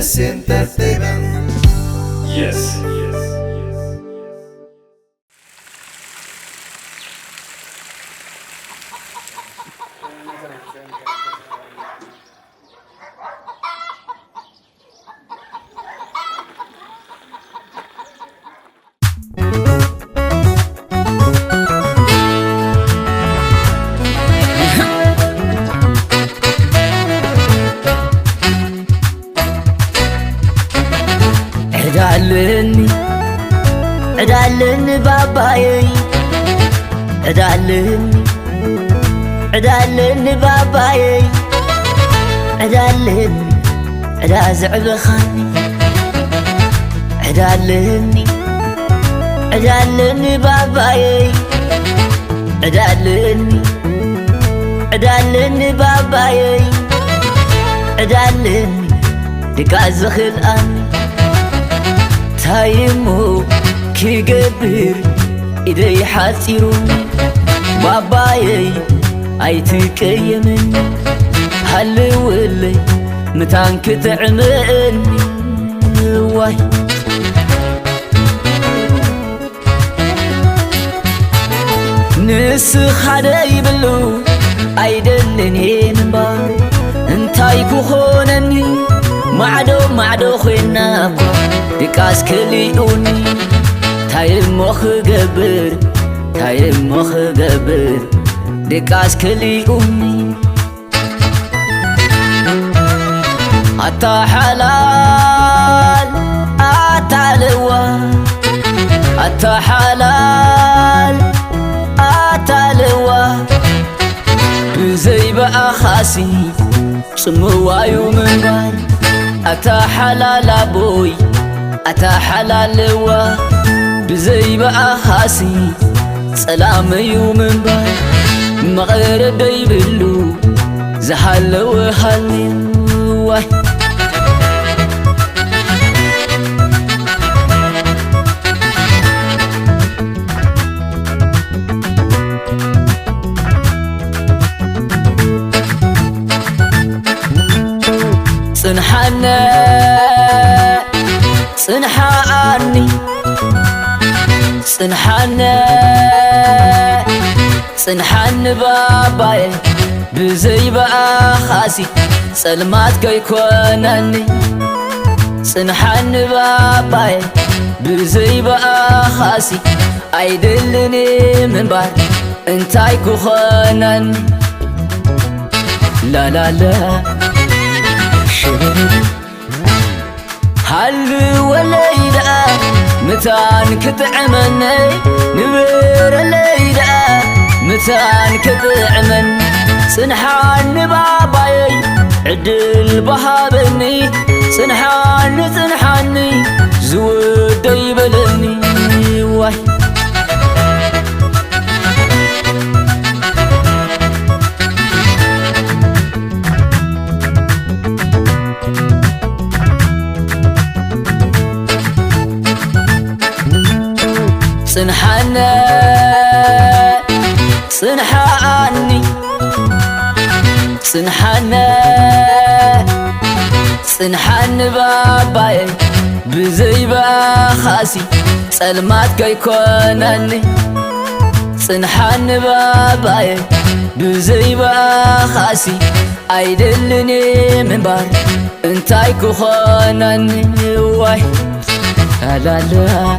بس انت تبان. Yes. عدالني باباي عدالني باباي عدالني عدا زعل خاني عدالني باباي عدالني باباي عدالني دكاز خلقاني تايمو كي قبر إيدي حاسيروني باباي أيتكيمني هل ولي متانك تعملني واي نسخ علي بلو أيدلني من بار انتاي كخونني معدو خينا دكاس كليوني تايم مخ قبر دكاس كليوني أتا حلال أتا لوا أتا حلال أتا لوا بزي بقى خاسي سموايو من بار أتا حلال أبوي أتا حلال لوا بزي بقى خاسي سلام يوم من بار مغير بيبلو زحل وحلي واي صنحان باباي بزي بقى خاسي سلمات كيكونني صنحان باباي بزي بقى خاسي أيدلني من بار انتاي كخونني لا لا لا هل وليدا متان كتعمني نبر الليدا متان كتعمن صنحان باباي عدل بهابني صنحاني زود يبلني واي صنحان باباي بزي بقى خاسي سلمات كيكونني صنحان باباي بزي بقى خاسي أيدلني من بار انتاي كخونني واي لا لا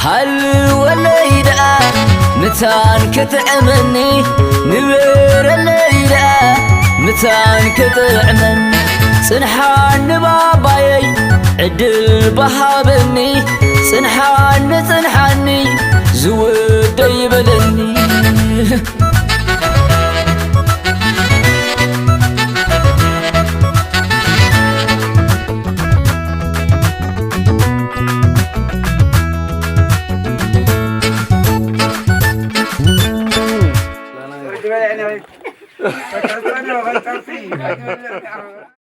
هل وليدا متان كتعمني نبر الليدا متان كتعمن صنحان باباي عدل بهابني صنحاني زود يبلني يعني